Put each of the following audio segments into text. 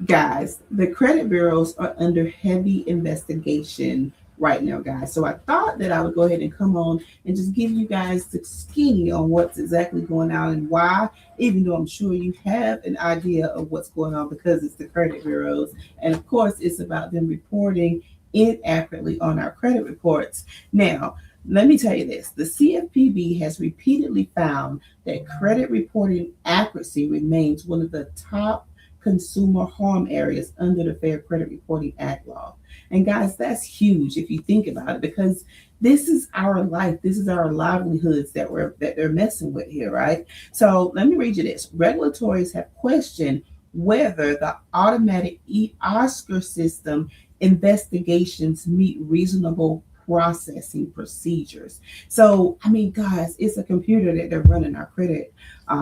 Guys, the credit bureaus are under heavy investigation right now, guys. So I thought that I would go ahead and come on and just give you guys the skinny on what's exactly going on and why, even though I'm sure you have an idea of what's going on because it's the credit bureaus. And of course, it's about them reporting inaccurately on our credit reports. Now, let me tell you this, the CFPB has repeatedly found that credit reporting accuracy remains one of the top consumer harm areas under the Fair Credit Reporting Act law. And guys, that's huge if you think about it, because this is our life, this is our livelihoods that they're messing with here, right? So let me read you this. Regulators have questioned whether the automatic Oscar system investigations meet reasonable processing procedures. So, I mean, guys, it's a computer that they're running our credit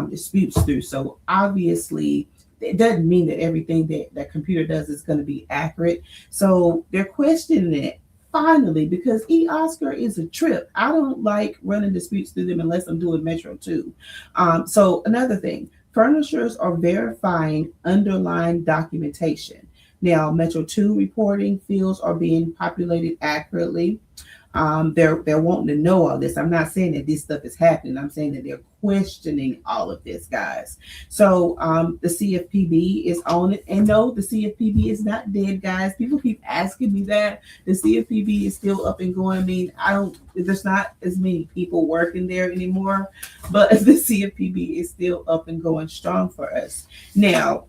disputes through. So, obviously, it doesn't mean that everything that that computer does is going to be accurate. So, they're questioning it finally because Oscar is a trip. I don't like running disputes through them unless I'm doing Metro 2. So, another thing, furnishers are verifying underlying documentation. Now, Metro 2 reporting fields are being populated accurately. They're wanting to know all this. I'm not saying that this stuff is happening. I'm saying that they're questioning all of this, guys. So the CFPB is on it, and no, the CFPB is not dead, guys. People keep asking me that. The CFPB is still up and going. I mean, I don't. There's not as many people working there anymore, but the CFPB is still up and going strong for us now.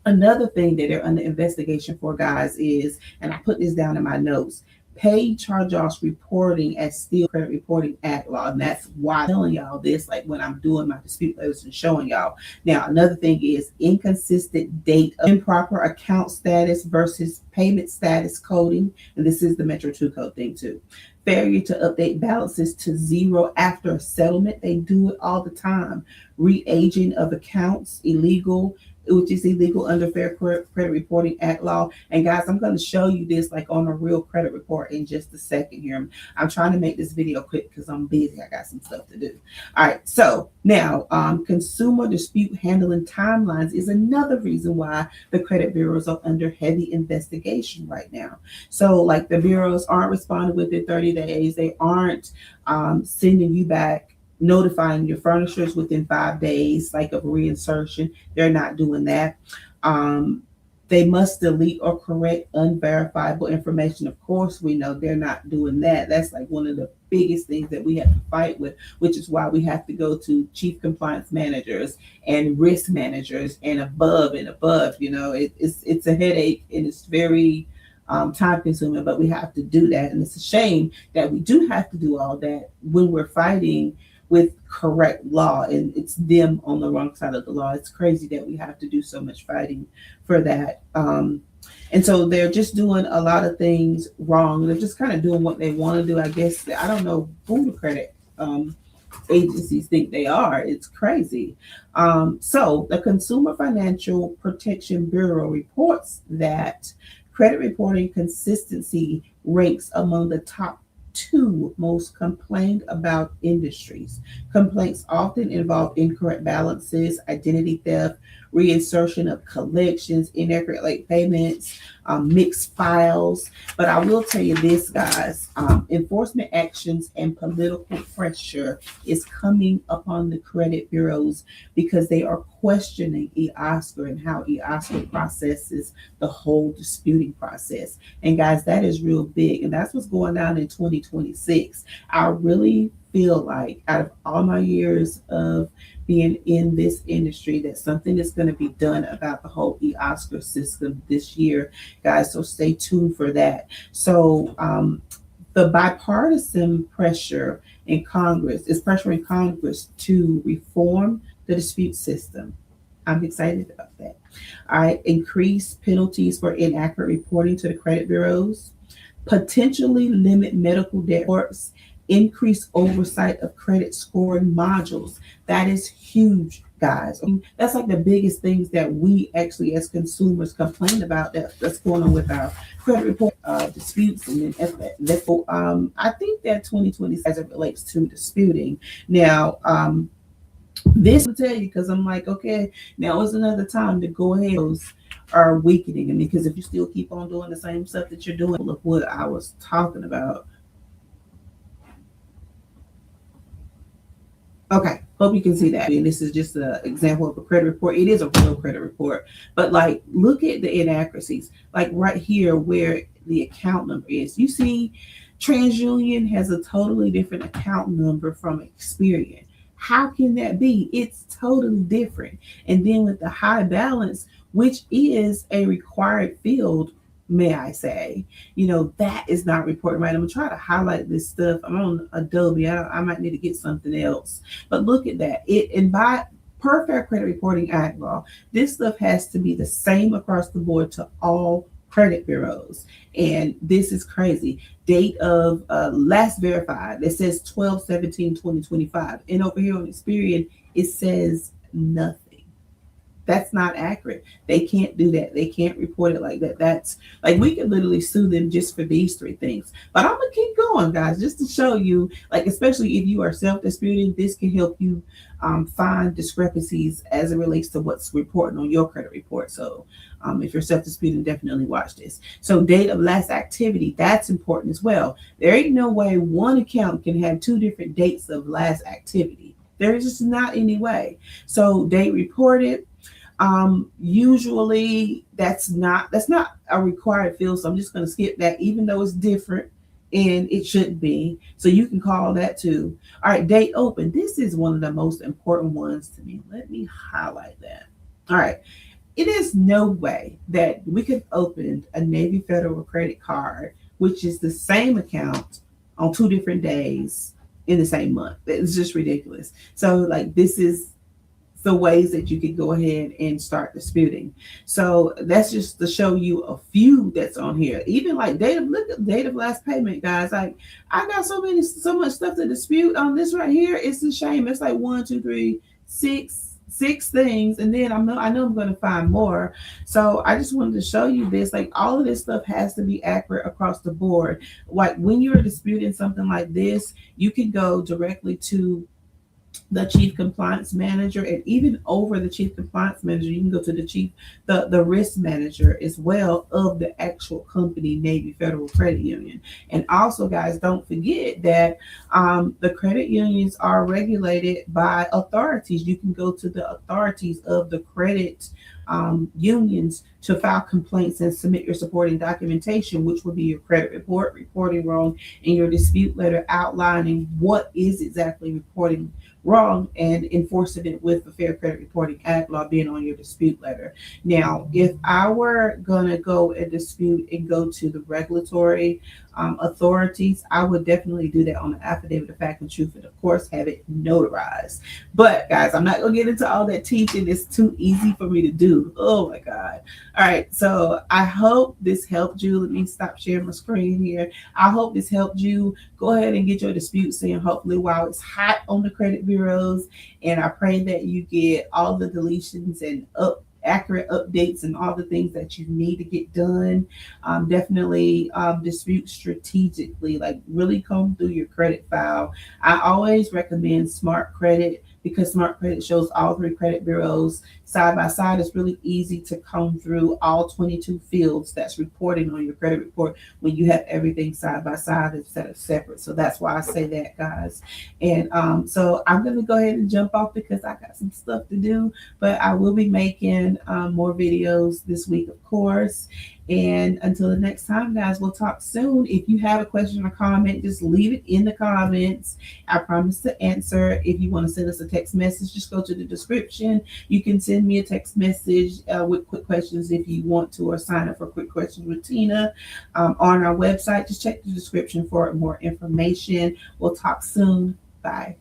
Another thing that they're under investigation for, guys, is, and I put this down in my notes, paid charge-offs reporting as still credit reporting act law. And that's why I'm telling y'all this, like when I'm doing my dispute letters and showing y'all. Now, another thing is inconsistent date of improper account status versus payment status coding. And this is the Metro 2 code thing too. Failure to update balances to zero after a settlement. They do it all the time. Re-aging of accounts, illegal, which is illegal under Fair Credit Reporting Act law. And guys, I'm going to show you this like on a real credit report in just a second here. I'm trying to make this video quick because I'm busy. I got some stuff to do. All right. So now, consumer dispute handling timelines is another reason why the credit bureaus are under heavy investigation right now. So like the bureaus aren't responding within 30 days. They aren't sending you back notifying your furnishers within 5 days, like of reinsertion. They're not doing that. Um, they must delete or correct unverifiable information. Of course, we know they're not doing that. That's like one of the biggest things that we have to fight with, which is why we have to go to chief compliance managers and risk managers and above and above. You know, it's a headache and it's very time consuming, but we have to do that. And it's a shame that we do have to do all that when we're fighting with correct law and it's them on the wrong side of the law. It's crazy that we have to do so much fighting for that. And so they're just doing a lot of things wrong. They're just kind of doing what they want to do. I guess I don't know who the credit agencies think they are. It's crazy. So the Consumer Financial Protection Bureau reports that credit reporting consistency ranks among the top two most complained about industries. Complaints often involve incorrect balances, identity theft, reinsertion of collections, inaccurate late payments, mixed files. But I will tell you this, guys, enforcement actions and political pressure is coming upon the credit bureaus because they are questioning eOscar and how eOscar processes the whole disputing process. And guys, that is real big. And that's what's going on in 2026. I really feel like out of all my years of being in this industry that something is going to be done about the whole eOscar system this year, guys. So stay tuned for that. So the bipartisan pressure in Congress is pressuring Congress to reform the dispute system. I'm excited about that. All right, increase penalties for inaccurate reporting to the credit bureaus, potentially limit medical debt reports, increase oversight of credit scoring modules. That is huge, guys. I mean, that's like the biggest things that we actually as consumers complain about that's going on with our credit report disputes and then I think that 2020 as it relates to disputing. Now, this will tell you because I'm like, okay, now is another time to go ahead are weakening. And because if you still keep on doing the same stuff that you're doing, look what I was talking about. Okay, hope you can see that. And this is just an example of a credit report. It is a real credit report, but like, look at the inaccuracies. Like right here, where the account number is. You see, TransUnion has a totally different account number from Experian. How can that be? It's totally different. And then with the high balance, which is a required field, may I say, that is not reported right. I'm gonna try to highlight this stuff. I'm on Adobe. I might need to get something else. But look at that. And by per Fair Credit Reporting Act law, this stuff has to be the same across the board to all credit bureaus. And this is crazy. Date of last verified, it says 12/17/2025. And over here on Experian, it says nothing. That's not accurate. They can't do that. They can't report it like that. That's like, we could literally sue them just for these three things. But I'm gonna keep going, guys, just to show you, like, especially if you are self-disputing, this can help you find discrepancies as it relates to what's reporting on your credit report. So if you're self-disputing, definitely watch this. So date of last activity, that's important as well. There ain't no way one account can have two different dates of last activity. There is just not any way. So date reported. Usually that's not a required field, so I'm just going to skip that, even though it's different and it shouldn't be. So you can call that too. All right, date open. This is one of the most important ones to me. Let me highlight that. All right. It is no way that we could open a Navy Federal credit card, which is the same account, on two different days in the same month. It's just ridiculous. So like, this is the ways that you could go ahead and start disputing. So that's just to show you a few that's on here. Even like look at date of last payment, guys. Like, I got so much stuff to dispute on this right here. It's a shame. It's like 1, 2, 3, 6 things, and then I know I'm going to find more. So I just wanted to show you this. Like, all of this stuff has to be accurate across the board. Like, when you're disputing something like this, you can go directly to the chief compliance manager, and even over the chief compliance manager, you can go to the risk manager as well of the actual company, Navy Federal Credit Union. And also, guys, don't forget that the credit unions are regulated by authorities. You can go to the authorities of the credit unions to file complaints and submit your supporting documentation, which will be your credit report, reporting wrong, and your dispute letter outlining what is exactly reporting wrong and enforcing it with the Fair Credit Reporting Act law being on your dispute letter. Now, if I were going to go and dispute and go to the regulatory authorities, I would definitely do that on the affidavit of fact and truth, and of course have it notarized. But guys, I'm not going to get into all that teaching. It's too easy for me to do. Oh my God. All right. So I hope this helped you. Let me stop sharing my screen here. I hope this helped you. Go ahead and get your disputes in, hopefully while it's hot on the credit bureaus. And I pray that you get all the deletions and accurate updates and all the things that you need to get done. Definitely dispute strategically, like really comb through your credit file. I always recommend Smart Credit, because Smart Credit shows all three credit bureaus side by side. It's really easy to comb through all 22 fields that's reporting on your credit report when you have everything side by side instead of separate. So that's why I say that, guys. And so I'm going to go ahead and jump off because I got some stuff to do, but I will be making more videos this week, of course. And until the next time, guys, we'll talk soon. If you have a question or comment, just leave it in the comments. I promise to answer. If you want to send us a text message, just go to the description. You can send me a text message with quick questions if you want to, or sign up for quick questions with Tina on our website. Just check the description for more information. We'll talk soon. Bye.